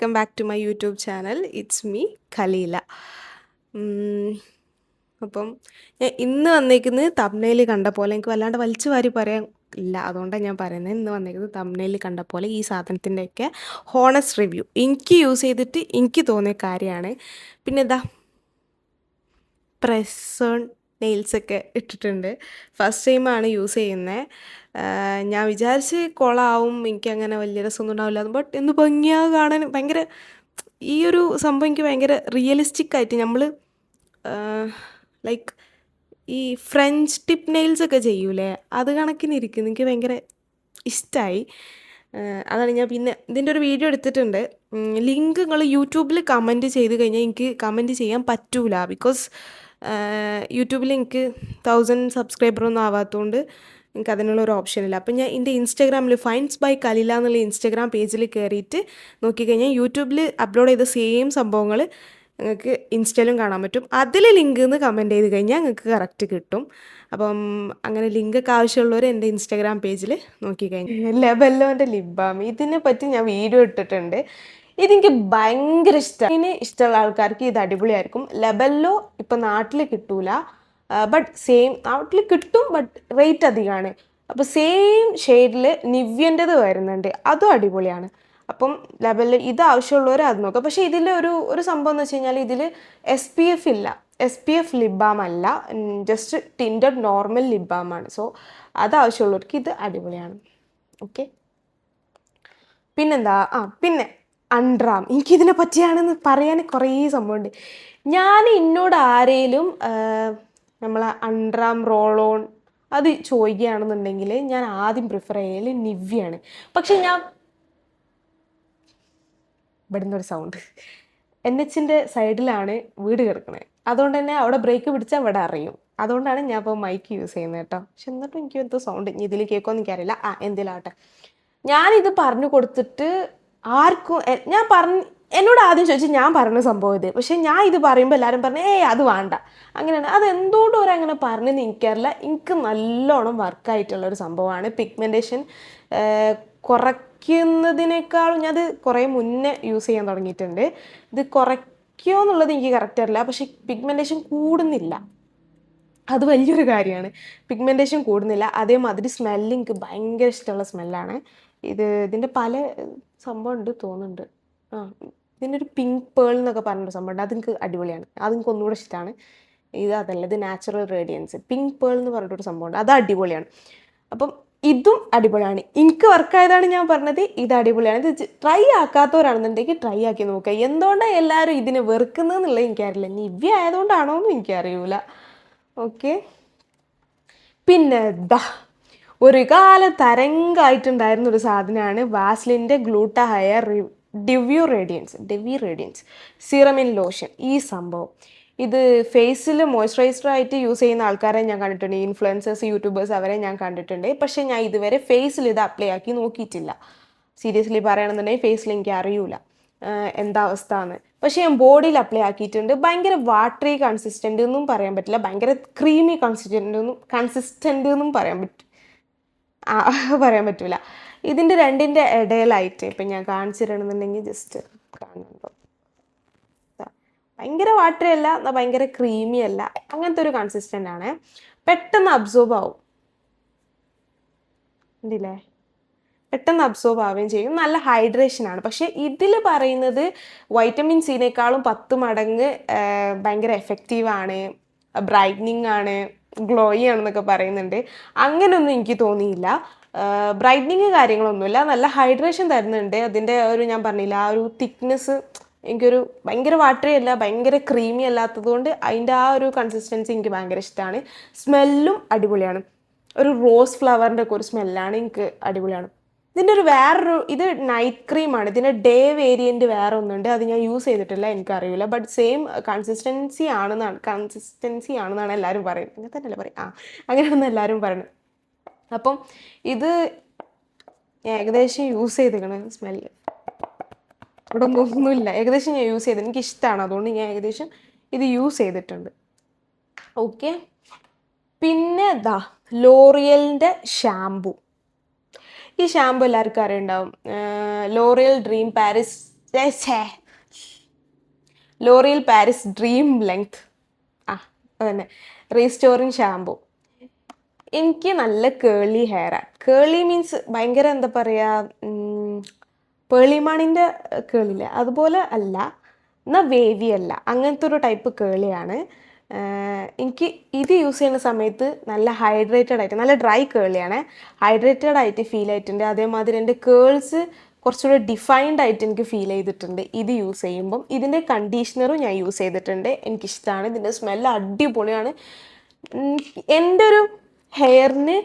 Welcome back to my YouTube channel. It's me Khaleela. അപ്പം ഞാൻ ഇന്ന് വന്നേക്കുന്നത് തംബ്നെയിൽ കണ്ട പോലെ എനിക്ക് വല്ലാണ്ട് വലിച്ചു വാരി പറയാൻ ഇല്ല, അതുകൊണ്ടാണ് ഞാൻ പറയുന്നത്. ഇന്ന് വന്നേക്കുന്നത് തംബ്നെയിൽ കണ്ട പോലെ ഈ സാധനത്തിൻ്റെയൊക്കെ ഹോണസ്റ്റ് റിവ്യൂ എനിക്ക് യൂസ് ചെയ്തിട്ട് എനിക്ക് തോന്നിയ കാര്യമാണ്. പിന്നെ ഇതാ പ്രസ് നെയിൽസൊക്കെ ഇട്ടിട്ടുണ്ട്. ഫസ്റ്റ് ടൈമാണ് യൂസ് ചെയ്യുന്നത്. ഞാൻ വിചാരിച്ച് കൊളാവും, എനിക്കങ്ങനെ വലിയ രസമൊന്നും ഉണ്ടാവില്ല. ബട്ട് എന്ന് ഭംഗിയാ കാണാൻ. ഭയങ്കര ഈ ഒരു സംഭവം എനിക്ക് ഭയങ്കര റിയലിസ്റ്റിക് ആയിട്ട് നമ്മൾ ലൈക്ക് ഈ ഫ്രഞ്ച് ടിപ്പ് നെയിൽസ് ഒക്കെ ചെയ്യൂലേ, അത് കണക്കിന് ഇരിക്കുന്നു. എനിക്ക് ഭയങ്കര ഇഷ്ടമായി. അതാണ് ഞാൻ പിന്നെ ഇതിൻ്റെ ഒരു വീഡിയോ എടുത്തിട്ടുണ്ട്. ലിങ്ക് നിങ്ങൾ യൂട്യൂബിൽ കമൻറ്റ് ചെയ്ത് കഴിഞ്ഞാൽ എനിക്ക് കമൻറ്റ് ചെയ്യാൻ പറ്റൂല. ബിക്കോസ് യൂട്യൂബിൽ എനിക്ക് 1000 സബ്സ്ക്രൈബറൊന്നും ആവാത്തതുകൊണ്ട് എനിക്ക് അതിനുള്ളൊരു ഓപ്ഷനില്ല. അപ്പം ഞാൻ എൻ്റെ ഇൻസ്റ്റാഗ്രാമിൽ ഫൈൻസ് ബൈ ഖലീല എന്നുള്ള ഇൻസ്റ്റാഗ്രാം പേജിൽ കയറിയിട്ട് നോക്കിക്കഴിഞ്ഞാൽ യൂട്യൂബിൽ അപ്ലോഡ് ചെയ്ത സെയിം സംഭവങ്ങൾ നിങ്ങൾക്ക് ഇൻസ്റ്റയിലും കാണാൻ പറ്റും. അതിൽ ലിങ്ക് എന്ന് കമൻറ്റ് ചെയ്ത് കഴിഞ്ഞാൽ നിങ്ങൾക്ക് കറക്റ്റ് കിട്ടും. അപ്പം അങ്ങനെ ലിങ്കൊക്കെ ആവശ്യമുള്ളവർ എൻ്റെ ഇൻസ്റ്റാഗ്രാം പേജിൽ നോക്കിക്കഴിഞ്ഞാൽ ലെബല്ലോൻ്റെ ലിപ് ബാം, ഇതിനെ പറ്റി ഞാൻ വീഡിയോ ഇട്ടിട്ടുണ്ട്. ഇതെനിക്ക് ഭയങ്കര ഇഷ്ടമാണ്. ഇതിന് ഇഷ്ടമുള്ള ആൾക്കാർക്ക് ഇത് അടിപൊളിയായിരിക്കും. ലെബല്ലോ ഇപ്പം നാട്ടിൽ കിട്ടൂല, ബട്ട് സെയിം നാട്ടിൽ കിട്ടും, ബട്ട് റേറ്റ് അധികമാണ്. അപ്പോൾ സെയിം ഷെയ്ഡിൽ നിവ്യൻ്റെത് വരുന്നുണ്ട്, അതും അടിപൊളിയാണ്. അപ്പം ലെബലിൽ ഇത് ആവശ്യമുള്ളവർ അത് നോക്കുക. പക്ഷേ ഇതിൽ ഒരു സംഭവം എന്ന് വെച്ച് കഴിഞ്ഞാൽ ഇതിൽ SPF ഇല്ല. SPF ലിപ് ബാം അല്ല, ജസ്റ്റ് ടിൻറ്റഡ് നോർമൽ ലിപ് ബാമാണ്. സോ അത് ആവശ്യമുള്ളവർക്ക് ഇത് അടിപൊളിയാണ്. ഓക്കെ, പിന്നെന്താ, പിന്നെ അൺഡ്രാം. എനിക്കിതിനെ പറ്റിയാണെന്ന് പറയാൻ കുറേ സംഭവമുണ്ട്. ഞാൻ എന്നോട് ആരെങ്കിലും നമ്മളെ അൺഡ്രാം റോൾ ഓൺ അത് ചോദിക്കുകയാണെന്നുണ്ടെങ്കിൽ ഞാൻ ആദ്യം പ്രിഫർ ചെയ്യൽ നിവ്യാണ്. പക്ഷെ ഞാൻ ഇവിടുന്ന് ഒരു സൗണ്ട്, NHൻ്റെ സൈഡിലാണ് വീട് കിടക്കുന്നത്. അതുകൊണ്ട് തന്നെ അവിടെ ബ്രേക്ക് പിടിച്ചാൽ ഇവിടെ അറിയും. അതുകൊണ്ടാണ് ഞാൻ ഇപ്പോൾ മൈക്ക് യൂസ് ചെയ്യുന്നത് കേട്ടോ. പക്ഷെ എന്നിട്ടും എനിക്ക് എന്തോ സൗണ്ട് ഇതിൽ കേൾക്കുമെന്ന് എനിക്കറിയില്ല. എന്തിലാവട്ടെ, ഞാനിത് പറഞ്ഞു കൊടുത്തിട്ട് ആർക്കും എന്നോട് ആദ്യം ചോദിച്ചു ഞാൻ പറഞ്ഞ സംഭവം ഇത്. പക്ഷെ ഞാൻ ഇത് പറയുമ്പോൾ എല്ലാവരും പറഞ്ഞു അത് വേണ്ട, അങ്ങനെയാണ്. അത് എന്തുകൊണ്ട് അവരങ്ങനെ പറഞ്ഞെന്ന് എനിക്കറിയില്ല. എനിക്ക് നല്ലോണം വർക്കായിട്ടുള്ളൊരു സംഭവമാണ്. പിഗ്മെൻറ്റേഷൻ കുറയ്ക്കുന്നതിനേക്കാളും ഞാൻ അത് കുറേ മുന്നേ യൂസ് ചെയ്യാൻ തുടങ്ങിയിട്ടുണ്ട്. ഇത് കുറയ്ക്കുമോ എന്നുള്ളത് എനിക്ക് കറക്റ്റ് അറിയില്ല, പക്ഷെ പിഗ്മെൻറ്റേഷൻ കൂടുന്നില്ല, അത് വലിയൊരു കാര്യമാണ്. പിഗ്മെൻറ്റേഷൻ കൂടുന്നില്ല. അതേമാതിരി സ്മെല്ല് എനിക്ക് ഭയങ്കര ഇഷ്ടമുള്ള സ്മെല്ലാണ്. ഇതിൻ്റെ പല സംഭവം ഉണ്ട് തോന്നുന്നുണ്ട്. ഇതിൻ്റെ ഒരു പിങ്ക് പേൾ എന്നൊക്കെ പറഞ്ഞൊരു സംഭവമുണ്ട്, അതെനിക്ക് അടിപൊളിയാണ്. അതെനിക്ക് ഒന്നുകൂടെ ഇഷ്ടമാണ്. അതല്ല, ഇത് നാച്ചുറൽ റേഡിയൻസ് പിങ്ക് പേൾ എന്ന് പറഞ്ഞിട്ടൊരു സംഭവമുണ്ട്, അത് അടിപൊളിയാണ്. അപ്പം ഇതും അടിപൊളിയാണ്. എനിക്ക് വർക്കായതാണ് ഞാൻ പറഞ്ഞത്. ഇത് അടിപൊളിയാണ്. ഇത് ട്രൈ ആക്കാത്തവരാണെന്നുണ്ടെങ്കിൽ ട്രൈ ആക്കി നോക്കുക. എന്തുകൊണ്ടാണ് എല്ലാവരും ഇതിനെ വെറുക്കുന്നതെന്നുള്ളത് എനിക്കറിയില്ല. നിവ്യ ആയതുകൊണ്ടാണോ എന്ന് എനിക്കറിയില്ല. ഓക്കെ, പിന്നെ ഒരു കാലം തരംഗമായിട്ടുണ്ടായിരുന്ന ഒരു സാധനമാണ് വാസ്ലിൻ്റെ gluta hair dewy radiance serum in lotion. ഈ സംഭവം ഇത് ഫേസിൽ മോയ്സ്ചറൈസറായിട്ട് യൂസ് ചെയ്യുന്ന ആൾക്കാരെ ഞാൻ കണ്ടിട്ടുണ്ട്. ഇൻഫ്ലുവൻസേഴ്സ്, യൂട്യൂബേഴ്സ്, അവരെ ഞാൻ കണ്ടിട്ടുണ്ട്. പക്ഷേ ഞാൻ ഇതുവരെ ഫേസിൽ ഇത് അപ്ലൈ ആക്കി നോക്കിയിട്ടില്ല. സീരിയസ്ലി പറയുകയാണെന്നുണ്ടെങ്കിൽ ഫേസിൽ എനിക്ക് അറിയൂല എന്താ അവസ്ഥ എന്ന്. പക്ഷേ ഞാൻ ബോഡിയിൽ അപ്ലൈ ആക്കിയിട്ടുണ്ട്. ഭയങ്കര വാട്ടറി കൺസിസ്റ്റൻ്റ് എന്നും പറയാൻ പറ്റില്ല, ഭയങ്കര ക്രീമി കൺസിസ്റ്റൻ്റ് എന്നും പറയാൻ പറ്റില്ല. ഇതിൻ്റെ രണ്ടിൻ്റെ ഇടയിലായിട്ട് ഇപ്പം ഞാൻ കാണിച്ചിരണമെന്നുണ്ടെങ്കിൽ ജസ്റ്റ് കാണുന്നുണ്ടോ, ഭയങ്കര വാട്ടറി അല്ല, എന്നാൽ ഭയങ്കര ക്രീമി അല്ല, അങ്ങനത്തെ ഒരു കൺസിസ്റ്റൻ്റ് ആണ്. പെട്ടെന്ന് അബ്സോർബ് ആവും, ഉണ്ടല്ലേ, പെട്ടെന്ന് അബ്സോർബ് ആവുകയും ചെയ്യും. നല്ല ഹൈഡ്രേഷനാണ്. പക്ഷേ ഇതിൽ പറയുന്നത് വൈറ്റമിൻ സിനേക്കാളും 10 മടങ്ങ് ഭയങ്കര എഫക്റ്റീവാണ്, ബ്രൈറ്റനിങ് ആണ്, ഗ്ലോയി ആണെന്നൊക്കെ പറയുന്നുണ്ട്. അങ്ങനെയൊന്നും എനിക്ക് തോന്നിയില്ല. ബ്രൈറ്റനിങ് കാര്യങ്ങളൊന്നുമില്ല, നല്ല ഹൈഡ്രേഷൻ തരുന്നുണ്ട്. അതിൻ്റെ ഞാൻ പറഞ്ഞില്ല, ആ ഒരു തിക്നെസ് എനിക്കൊരു ഭയങ്കര വാട്ടറി അല്ല, ഭയങ്കര ക്രീമി അല്ലാത്തത് കൊണ്ട് അതിൻ്റെ ആ ഒരു കൺസിസ്റ്റൻസി എനിക്ക് ഭയങ്കര ഇഷ്ടമാണ്. സ്മെല്ലും അടിപൊളിയാണ്. ഒരു റോസ് ഫ്ലവറിൻ്റെ ഒക്കെ ഒരു സ്മെല്ലാണ്, എനിക്ക് അടിപൊളിയാണ്. ഇതിൻ്റെ ഇത് നൈറ്റ് ക്രീമാണ്. ഇതിൻ്റെ ഡേ വേരിയൻറ്റ് വേറെ ഒന്നുണ്ട്, അത് ഞാൻ യൂസ് ചെയ്തിട്ടില്ല, എനിക്കറിയില്ല. ബട്ട് സെയിം കൺസിസ്റ്റൻസി ആണെന്നാണ് എല്ലാവരും പറയുന്നത്. അങ്ങനെ തന്നെയല്ലേ പറയും, അങ്ങനെയാണെന്ന് എല്ലാവരും പറയുന്നത്. അപ്പം ഇത് ഞാൻ ഏകദേശം യൂസ് ചെയ്തിരിക്കണം. സ്മെല്ല് ഇവിടെ ഒന്നുമില്ല, ഏകദേശം ഞാൻ യൂസ് ചെയ്ത്, എനിക്കിഷ്ടമാണ്, അതുകൊണ്ട് ഞാൻ ഏകദേശം ഇത് യൂസ് ചെയ്തിട്ടുണ്ട്. ഓക്കെ, പിന്നെ ലോറിയലിൻ്റെ ഷാമ്പു. ഈ ഷാമ്പു എല്ലാവർക്കും അറിയുണ്ടാവും. L'Oreal dream Paris L'Oreal Paris dream length അതന്നെ റീസ്റ്റോറിങ് ഷാമ്പു. എനിക്ക് നല്ല കേളി ഹെയറാണ്. കേളി മീൻസ് ഭയങ്കര എന്താ പറയുക, പേളിമാണിൻ്റെ കേളില്ലേ അതുപോലെ അല്ല, എന്നാൽ വേവി അല്ല, അങ്ങനത്തെ ഒരു ടൈപ്പ് കേളിയാണ്. എനിക്ക് ഇത് യൂസ് ചെയ്യുന്ന സമയത്ത് നല്ല ഹൈഡ്രേറ്റഡ് ആയിട്ട്, നല്ല ഡ്രൈ കേളിയാണ്, ഹൈഡ്രേറ്റഡ് ആയിട്ട് ഫീൽ ആയിട്ടുണ്ട്. അതേമാതിരി എൻ്റെ കേൾസ് കുറച്ചുകൂടെ ഡിഫൈൻഡ് ആയിട്ട് എനിക്ക് ഫീൽ ചെയ്തിട്ടുണ്ട് ഇത് യൂസ് ചെയ്യുമ്പം. ഇതിൻ്റെ കണ്ടീഷണറും ഞാൻ യൂസ് ചെയ്തിട്ടുണ്ട്, എനിക്കിഷ്ടമാണ്. ഇതിൻ്റെ സ്മെല്ല് അടിപൊളിയാണ്. എൻ്റെ ഒരു ഹെയറിന്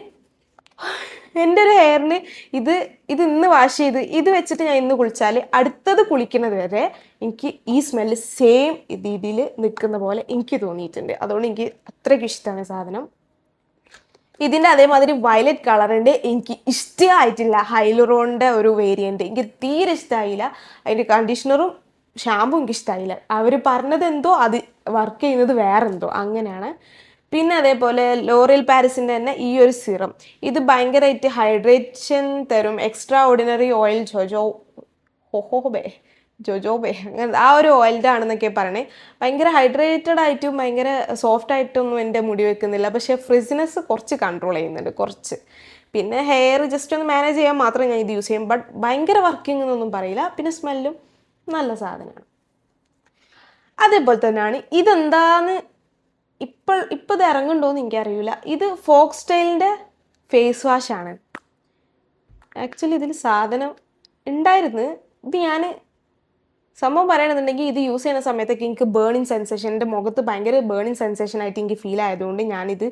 ഇത് ഇന്ന് വാഷ് ചെയ്ത് ഇത് വെച്ചിട്ട് ഞാൻ ഇന്ന് കുളിച്ചാൽ അടുത്തത് കുളിക്കുന്നത് വരെ എനിക്ക് ഈ സ്മെല്ല് സെയിം രീതിയിൽ നിൽക്കുന്ന പോലെ എനിക്ക് തോന്നിയിട്ടുണ്ട്. അതുകൊണ്ട് എനിക്ക് അത്രയ്ക്ക് ഇഷ്ടമാണ് സാധനം. ഇതിൻ്റെ അതേമാതിരി വയലറ്റ് കളറിൻ്റെ എനിക്ക് ഇഷ്ടമായിട്ടില്ല. ഹൈലറോണിൻ്റെ ഒരു വേരിയൻറ്റ് എനിക്ക് തീരെ ഇഷ്ടമായില്ല. അതിൻ്റെ കണ്ടീഷണറും ഷാമ്പും എനിക്ക് ഇഷ്ടമായില്ല. അവർ പറഞ്ഞത് എന്തോ അത് വർക്ക് ചെയ്യുന്നത് വേറെന്തോ അങ്ങനെയാണ്. പിന്നെ അതേപോലെ ലോറിയൽ പാരിസിൻ്റെ തന്നെ ഈ ഒരു സിറം, ഇത് ഭയങ്കരമായിട്ട് ഹൈഡ്രേഷൻ തരും. എക്സ്ട്രാ ഓർഡിനറി ഓയിൽ ജോജോബേ അങ്ങനെ ആ ഒരു ഓയിലിൻ്റെ ആണെന്നൊക്കെ പറയണേ. ഭയങ്കര ഹൈഡ്രേറ്റഡ് ആയിട്ടും ഭയങ്കര സോഫ്റ്റ് ആയിട്ടൊന്നും എൻ്റെ മുടി വെക്കുന്നില്ല, പക്ഷേ ഫ്രിസിനെസ് കുറച്ച് കൺട്രോൾ ചെയ്യുന്നുണ്ട് കുറച്ച്. പിന്നെ ഹെയർ ജസ്റ്റ് ഒന്ന് മാനേജ് ചെയ്യാൻ മാത്രമേ ഞാൻ ഇത് യൂസ് ചെയ്യും. ബട്ട് ഭയങ്കര വർക്കിംഗ് എന്നൊന്നും പറയില്ല. പിന്നെ സ്മെല്ലും നല്ല സാധനമാണ്. അതേപോലെ തന്നെയാണ് ഇതെന്താന്ന് ഇപ്പോൾ ഇത് ഇറങ്ങുന്നുണ്ടോയെന്ന് എനിക്കറിയില്ല. ഇത് ഫോക്സ് സ്റ്റൈലിൻ്റെ ഫേസ് വാഷാണ്. ആക്ച്വലി ഇതിൽ സാധനം ഉണ്ടായിരുന്നു. ഇത് ഞാൻ സംഭവം പറയണമെന്നുണ്ടെങ്കിൽ ഇത് യൂസ് ചെയ്യുന്ന സമയത്തൊക്കെ എനിക്ക് ബേണിങ് സെൻസേഷൻ, എൻ്റെ മുഖത്ത് ഭയങ്കര ബേണിങ് സെൻസേഷൻ ആയിട്ട് എനിക്ക് ഫീൽ ആയതുകൊണ്ട് ഞാനിത്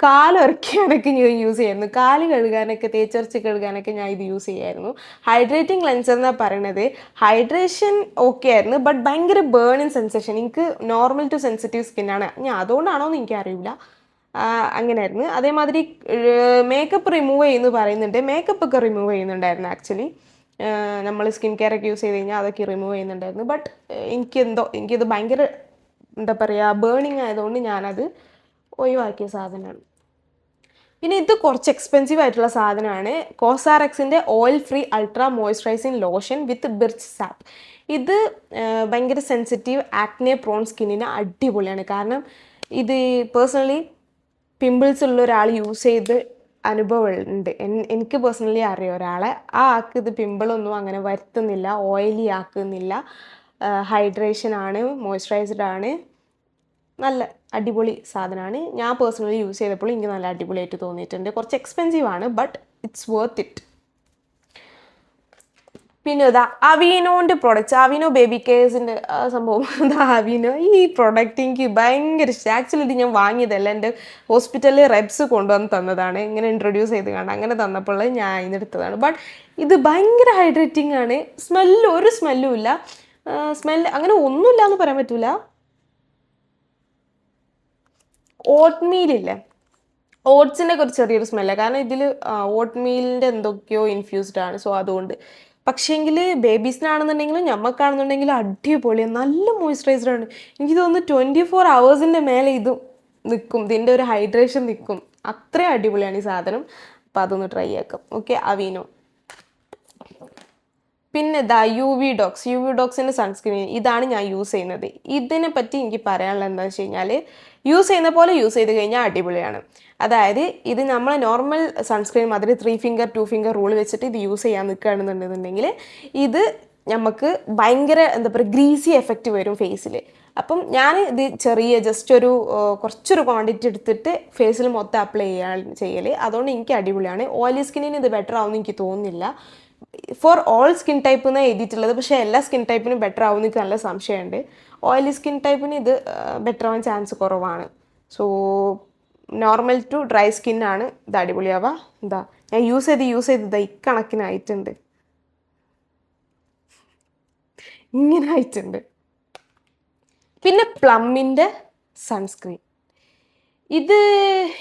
കാലിറക്കാനൊക്കെ ഞാൻ യൂസ് ചെയ്യായിരുന്നു. കാല് കഴുകാനൊക്കെ, തേച്ചരച്ച് കഴുകാനൊക്കെ ഞാൻ ഇത് യൂസ് ചെയ്യായിരുന്നു. ഹൈഡ്രേറ്റിംഗ് ക്ലെൻസർ എന്നാണ് പറയണത്. ഹൈഡ്രേഷൻ ഓക്കെ ആയിരുന്നു, ബട്ട് ഭയങ്കര ബേണിങ് സെൻസേഷൻ. എനിക്ക് നോർമൽ ടു സെൻസിറ്റീവ് സ്കിന്നാണ്, ഞാൻ അതുകൊണ്ടാണോ എന്ന് എനിക്കറിയില്ല, അങ്ങനെയായിരുന്നു. അതേമാതിരി മേക്കപ്പ് റിമൂവ് ചെയ്യുന്നു പറയുന്നുണ്ട്. മേക്കപ്പ് ഒക്കെ റിമൂവ് ചെയ്യുന്നുണ്ടായിരുന്നു ആക്ച്വലി. നമ്മൾ സ്കിൻ കെയർ ഒക്കെ യൂസ് ചെയ്ത് കഴിഞ്ഞാൽ അതൊക്കെ റിമൂവ് ചെയ്യുന്നുണ്ടായിരുന്നു. ബട്ട് എനിക്കിത് ഭയങ്കര എന്താ പറയുക ബേണിങ് ആയതുകൊണ്ട് ഞാനത് ഒഴിവാക്കിയ സാധനമാണ്. പിന്നെ ഇത് കുറച്ച് എക്സ്പെൻസീവ് ആയിട്ടുള്ള സാധനമാണ്. കോസാറെക്സിൻ്റെ oil free ultra moisturising lotion with birch sap. ഇത് ഭയങ്കര സെൻസിറ്റീവ് ആക്നെ പ്രോൺ സ്കിന്നിന് അടിപൊളിയാണ്. കാരണം ഇത് പേഴ്സണലി പിമ്പിൾസ് ഉള്ള ഒരാൾ യൂസ് ചെയ്ത് അനുഭവമുണ്ട്. എനിക്ക് പേഴ്സണലി അറിയാം ഒരാളെ. ആ ആൾക്ക് ഇത് പിമ്പിളൊന്നും അങ്ങനെ വരുത്തുന്നില്ല, ഓയിലി ആക്കുന്നില്ല, ഹൈഡ്രേഷൻ ആണ്, മോയ്സ്ചറൈസ്ഡ് ആണ്, നല്ല അടിപൊളി സാധനമാണ്. ഞാൻ പേഴ്സണലി യൂസ് ചെയ്തപ്പോൾ എനിക്ക് നല്ല അടിപൊളിയായിട്ട് തോന്നിയിട്ടുണ്ട്. കുറച്ച് എക്സ്പെൻസീവ് ആണ്, ബട്ട് ഇറ്റ്സ് വർത്ത് ഇറ്റ്. പിന്നെ ഇതാ അവീനോൻ്റെ പ്രൊഡക്റ്റ്സ്, അവീനോ ബേബി കെയർസിൻ്റെ സംഭവം. ഇതാ അവീനോ, ഈ പ്രൊഡക്റ്റ് എനിക്ക് ഭയങ്കര ഇഷ്ടം. ആക്ച്വലി ഇത് ഞാൻ വാങ്ങിയതല്ല, എൻ്റെ ഹോസ്പിറ്റലിൽ റെബ്സ് കൊണ്ടുവന്ന് തന്നതാണ്. ഇങ്ങനെ ഇൻട്രൊഡ്യൂസ് ചെയ്ത് കാണാം, അങ്ങനെ തന്നപ്പോൾ ഞാൻ ഇതിനെടുത്തതാണ്. ബട്ട് ഇത് ഭയങ്കര ഹൈഡ്രേറ്റിംഗ് ആണ്. ഒരു സ്മെല്ലും ഇല്ല. സ്മെല്ല് അങ്ങനെ ഒന്നുമില്ല എന്ന് പറയാൻ പറ്റില്ല. ഓട്ട്മീലില്ലേ, ഓട്സിൻ്റെ ഒക്കെ ഒരു ചെറിയൊരു സ്മെല്ലാണ്. കാരണം ഇതിൽ ഓട്ട്മീലിൻ്റെ എന്തൊക്കെയോ ഇൻഫ്യൂസ്ഡ് ആണ്, സോ അതുകൊണ്ട്. പക്ഷേങ്കിൽ ബേബീസിനാണെന്നുണ്ടെങ്കിലും ഞമ്മക്കാണെന്നുണ്ടെങ്കിലും അടിപൊളിയാണ്, നല്ല മോയ്സ്ചറൈസ്ഡ് ആണ്. എനിക്ക് തോന്നുന്നു 24 hours മേലെ ഇത് നിൽക്കും, ഇതിൻ്റെ ഒരു ഹൈഡ്രേഷൻ നിൽക്കും. അത്രയും അടിപൊളിയാണ് ഈ സാധനം. അപ്പോൾ അതൊന്ന് ട്രൈ ആക്കാം. ഓക്കെ, അവീനോ. പിന്നെ ദാ യു വി ഡോക്സിൻ്റെ സൺസ്ക്രീൻ, ഇതാണ് ഞാൻ യൂസ് ചെയ്യുന്നത്. ഇതിനെ പറ്റി എനിക്ക് പറയാനുള്ളത് എന്താണെന്ന് വെച്ച് കഴിഞ്ഞാൽ, യൂസ് ചെയ്യുന്ന പോലെ യൂസ് ചെയ്ത് കഴിഞ്ഞാൽ അടിപൊളിയാണ്. അതായത് ഇത് നമ്മൾ നോർമൽ സൺസ്ക്രീൻ മാതിരി 3 finger 2 finger റൂൾ വെച്ചിട്ട് ഇത് യൂസ് ചെയ്യാൻ നിൽക്കുകയാണെന്നുണ്ടെന്നുണ്ടെങ്കിൽ ഇത് നമുക്ക് ഭയങ്കര എന്താ പറയുക ഗ്രീസി എഫക്റ്റ് വരും ഫേസിൽ. അപ്പം ഞാൻ ഇത് ജസ്റ്റ് കുറച്ചൊരു ക്വാണ്ടിറ്റി എടുത്തിട്ട് ഫേസിൽ മൊത്തം അപ്ലൈ ചെയ്യൽ. അതുകൊണ്ട് എനിക്ക് അടിപൊളിയാണ്. ഓയിലി സ്കിന്നിന് ഇത് ബെറ്റർ ആവുമെന്ന് എനിക്ക് തോന്നുന്നില്ല. ഫോർ ഓൾ സ്കിൻ ടൈപ്പ് എന്നാണ് എഴുതിയിട്ടുള്ളത്, പക്ഷേ എല്ലാ സ്കിൻ ടൈപ്പിനും ബെറ്റർ ആവും എനിക്ക് നല്ല സംശയമുണ്ട്. ഓയിലി സ്കിൻ ടൈപ്പിന് ഇത് ബെറ്റർ ആവാൻ ചാൻസ് കുറവാണ്. സോ നോർമൽ ടു ഡ്രൈ സ്കിന്നാണ് ഇത് അടിപൊളിയാവുക. എന്താ ഞാൻ യൂസ് ചെയ്ത് ഇക്കണക്കിനായിട്ടുണ്ട്, ഇങ്ങനെ ആയിട്ടുണ്ട്. പിന്നെ പ്ലമ്മിൻ്റെ സൺസ്ക്രീൻ, ഇത്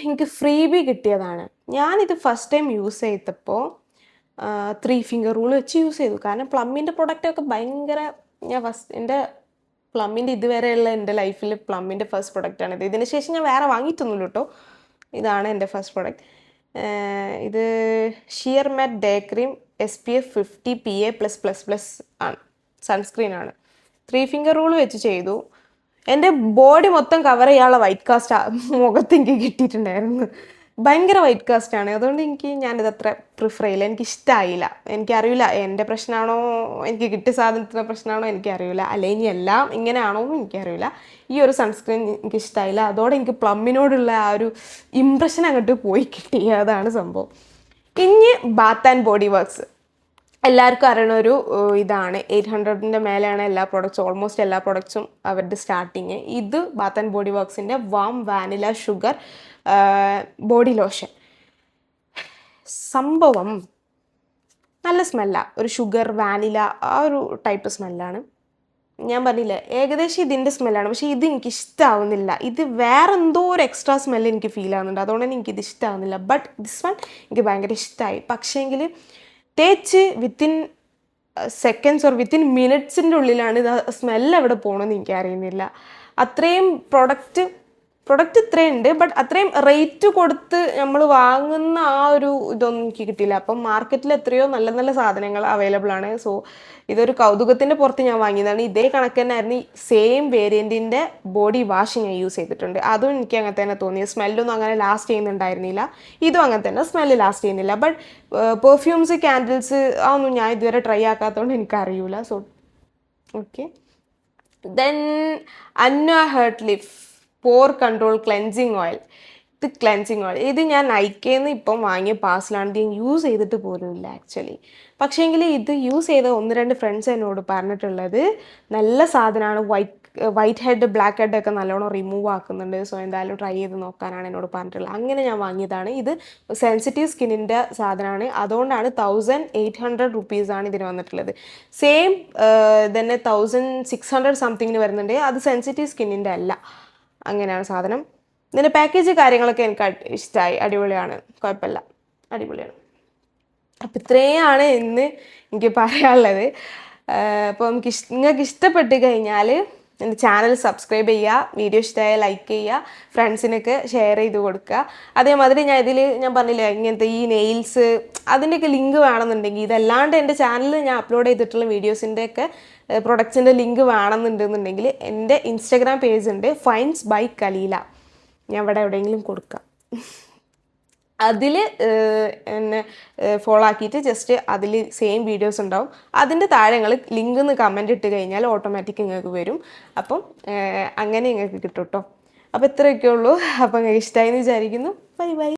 എനിക്ക് ഫ്രീബി കിട്ടിയതാണ്. ഞാനിത് ഫസ്റ്റ് ടൈം യൂസ് ചെയ്തപ്പോൾ 3 finger റൂൾ വെച്ച് യൂസ് ചെയ്തു. കാരണം പ്ലമ്മിൻ്റെ പ്രൊഡക്റ്റൊക്കെ ഭയങ്കര, എൻ്റെ പ്ലമ്മിൻ്റെ ഇതുവരെയുള്ള എൻ്റെ ലൈഫിൽ പ്ലമ്മിൻ്റെ ഫസ്റ്റ് പ്രൊഡക്റ്റാണിത്. ഇതിന് ശേഷം ഞാൻ വേറെ വാങ്ങിയിട്ടൊന്നുമില്ല കേട്ടോ. ഇതാണ് എൻ്റെ ഫസ്റ്റ് പ്രൊഡക്റ്റ്. ഇത് ഷിയർ മാറ്റ് ഡേ ക്രീം SPF 50 PA+++ ആണ് സൺസ്ക്രീനാണ്. 3 ഫിംഗർ റൂൾ വെച്ച് ചെയ്തു. എൻ്റെ ബോഡി മൊത്തം കവർ ചെയ്യാനുള്ള വൈറ്റ് കാസ്റ്റ് മുഖത്ത് എനിക്ക് കിട്ടിയിട്ടുണ്ടായിരുന്നു. ഭയങ്കര വൈറ്റ് കാസ്റ്റാണ്. അതുകൊണ്ട് ഞാനിത് അത്ര പ്രിഫർ ചെയ്യില്ല. എനിക്കിഷ്ടമായില്ല. എനിക്കറിയില്ല എൻ്റെ പ്രശ്നമാണോ, എനിക്ക് കിട്ടിയ സാധനത്തിൻ്റെ പ്രശ്നമാണോ എനിക്കറിയില്ല, അല്ലെങ്കിൽ എല്ലാം ഇങ്ങനെയാണോ എന്ന് എനിക്കറിയില്ല. ഈ ഒരു സൺസ്ക്രീൻ എനിക്കിഷ്ടമായില്ല. അതോടെ എനിക്ക് പ്ലമ്മിനോടുള്ള ആ ഒരു ഇമ്പ്രഷൻ അങ്ങോട്ട് പോയി കിട്ടി. അതാണ് സംഭവം. ഇനി ബാത്ത് ആൻഡ് ബോഡി വർക്ക്സ് എല്ലാവർക്കും അറിയണ ഒരു ഇതാണ്. 800ൻ്റെ മേലെയാണ് എല്ലാ പ്രൊഡക്ട്സും, ഓൾമോസ്റ്റ് എല്ലാ പ്രൊഡക്ട്സും അവരുടെ സ്റ്റാർട്ടിങ്. ഇത് ബാത്ത് ആൻഡ് ബോഡി വർക്ക്സിൻ്റെ warm vanilla sugar body lotion. സംഭവം നല്ല സ്മെല്ലാണ്. ഒരു ഷുഗർ വാനില ആ ഒരു ടൈപ്പ് സ്മെല്ലാണ്. ഞാൻ പറഞ്ഞില്ലേ ഏകദേശം ഇതിൻ്റെ സ്മെല്ലാണ്, പക്ഷേ ഇത് എനിക്ക് ഇഷ്ടമാവുന്നില്ല. ഇത് വേറെ എന്തോ ഒരു എക്സ്ട്രാ സ്മെല്ല് എനിക്ക് ഫീൽ ആവുന്നുണ്ട്. അതുകൊണ്ട് തന്നെ എനിക്കിത് ഇഷ്ടമാവുന്നില്ല. ബട്ട് ദിസ് വൺ എനിക്ക് ഭയങ്കര ഇഷ്ടമായി. പക്ഷേങ്കിൽ തേച്ച് വിത്തിൻ സെക്കൻഡ്സ് ഓർ വിത്തിൻ മിനിറ്റ്സിൻ്റെ ഉള്ളിലാണ് ഇത് സ്മെല്ല് എവിടെ പോകണമെന്ന് എനിക്കറിയുന്നില്ല. അത്രയും പ്രൊഡക്റ്റ് ഇത്രയുണ്ട്, ബട്ട് അത്രയും റേറ്റ് കൊടുത്ത് നമ്മൾ വാങ്ങുന്ന ആ ഒരു ഇതൊന്നും എനിക്ക് കിട്ടിയില്ല. അപ്പം മാർക്കറ്റിൽ എത്രയോ നല്ല നല്ല സാധനങ്ങൾ അവൈലബിൾ ആണ്. സോ ഇതൊരു കൗതുകത്തിൻ്റെ പുറത്ത് ഞാൻ വാങ്ങിയതാണ്. ഇതേ കണക്ക് തന്നെയായിരുന്നു സെയിം വേരിയൻറ്റിൻ്റെ ബോഡി വാഷ് ഞാൻ യൂസ് ചെയ്തിട്ടുണ്ട്. അതും എനിക്ക് അങ്ങനെ തന്നെ തോന്നി. സ്മെല്ലൊന്നും അങ്ങനെ ലാസ്റ്റ് ചെയ്യുന്നുണ്ടായിരുന്നില്ല. ഇതും അങ്ങനെ തന്നെ സ്മെല്ല് ലാസ്റ്റ് ചെയ്യുന്നില്ല. ബട്ട് പെർഫ്യൂംസ്, ക്യാൻഡിൽസ് അതൊന്നും ഞാൻ ഇതുവരെ ട്രൈ ആക്കാത്തതുകൊണ്ട് എനിക്കറിയില്ല. So okay. ദെൻ അന്ന ഹെർട്ട് ലിഫ് പോർ കൺട്രോൾ ക്ലെൻസിങ് ഓയിൽ. ഇത് ക്ലെൻസിങ് ഓയിൽ ഇത് ഞാൻ നൈക്കേന്ന് ഇപ്പം വാങ്ങിയ പാർസലാണ്. ഇത് ഞാൻ യൂസ് ചെയ്തിട്ട് പോലും ഇല്ല ആക്ച്വലി. പക്ഷേങ്കിൽ ഇത് യൂസ് ചെയ്ത 1-2 ഫ്രണ്ട്സ് എന്നോട് പറഞ്ഞിട്ടുള്ളത് നല്ല സാധനമാണ്. വൈറ്റ് ഹെഡ്, ബ്ലാക്ക് ഹെഡ് ഒക്കെ നല്ലോണം റിമൂവ് ആക്കുന്നുണ്ട്. സോ എന്തായാലും ട്രൈ ചെയ്ത് നോക്കാനാണ് എന്നോട് പറഞ്ഞിട്ടുള്ളത്. അങ്ങനെ ഞാൻ വാങ്ങിയതാണ്. ഇത് സെൻസിറ്റീവ് സ്കിന്നിൻ്റെ സാധനമാണ്. അതുകൊണ്ടാണ് 1800 റുപ്പീസാണ് ഇതിന് വന്നിട്ടുള്ളത്. സെയിം തന്നെ 1600 സംതിങ്ങിന് വരുന്നുണ്ട്. അത് സെൻസിറ്റീവ് സ്കിന്നിൻ്റെ അല്ല. അങ്ങനെയാണ് സാധനം. ഇതിൻ്റെ പാക്കേജ് കാര്യങ്ങളൊക്കെ എനിക്ക് ഇഷ്ടമായി. അടിപൊളിയാണ്, കുഴപ്പമില്ല, അടിപൊളിയാണ്. അപ്പം ഇത്രയാണ് ഇന്ന് എനിക്ക് പറയാനുള്ളത്. അപ്പോൾ നിങ്ങൾക്ക് ഇഷ്ടപ്പെട്ട് കഴിഞ്ഞാൽ എൻ്റെ ചാനൽ സബ്സ്ക്രൈബ് ചെയ്യുക, വീഡിയോ ഇഷ്ടമായ ലൈക്ക് ചെയ്യുക, ഫ്രണ്ട്സിനൊക്കെ ഷെയർ ചെയ്ത് കൊടുക്കുക. അതേമാതിരി ഞാൻ പറഞ്ഞില്ലേ ഇങ്ങനത്തെ ഈ നെയിൽസ് അതിൻ്റെയൊക്കെ ലിങ്ക് വേണമെന്നുണ്ടെങ്കിൽ, ഇതല്ലാണ്ട് എൻ്റെ ചാനലിൽ ഞാൻ അപ്ലോഡ് ചെയ്തിട്ടുള്ള വീഡിയോസിൻ്റെയൊക്കെ പ്രൊഡക്ട്സിൻ്റെ ലിങ്ക് വേണമെന്നുണ്ടെന്നുണ്ടെങ്കിൽ എൻ്റെ ഇൻസ്റ്റാഗ്രാം പേജ് ഉണ്ട്, ഫൈൻസ് ബൈ കലീല. ഞാൻ ഇവിടെ എവിടെയെങ്കിലും കൊടുക്കാം. അതിൽ എന്നെ ഫോളോ ആക്കിയിട്ട് ജസ്റ്റ് അതിൽ സെയിം വീഡിയോസ് ഉണ്ടാവും. അതിൻ്റെ താഴെ നിങ്ങൾ ലിങ്ക് എന്ന് കമൻറ്റ് ഇട്ട് കഴിഞ്ഞാൽ ഓട്ടോമാറ്റിക് നിങ്ങൾക്ക് വരും. അപ്പം അങ്ങനെ നിങ്ങൾക്ക് കിട്ടും കേട്ടോ. അപ്പോൾ ഇത്രയൊക്കെ ഉള്ളൂ. അപ്പോൾ നിങ്ങൾക്ക് ഇഷ്ടമായി എന്ന് വിചാരിക്കുന്നു. Bye bye.